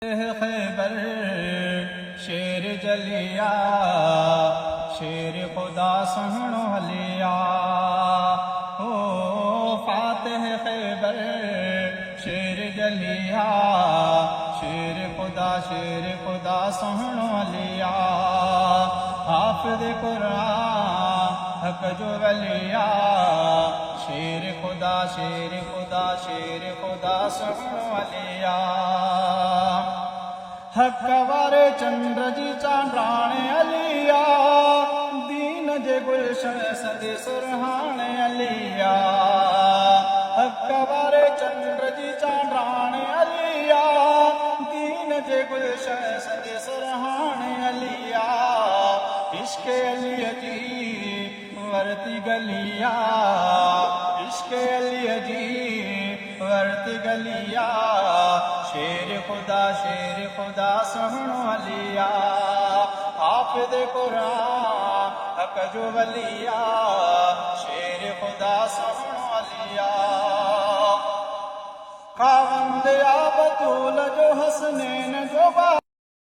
खैबर शेर जलिया शेर खुदा सुनो हलिया हो फातिह खैबर शेर जलिया शेर खुदा सुनो हलिया हाफिज कुरान हक जो वलिया शेर खुदा सुनो हलिया हक वारे चंद्र जी चांद्राणे अलिया दीन जे गुलशन सदे सुरहाने अलिया हक वारे चंद्र जी चांद्राणे अलिया दीन जे गुलशन सदे सुरहाने अलिया इश्क अली जी वरती गलिया इश्क अली जी वरती गलिया शेर खुदा सुनो अलिया हाफिज कुरान हक जो वलिया शेर खुदा सुनो अलिया खावंद या बतूल जो हसनैन जो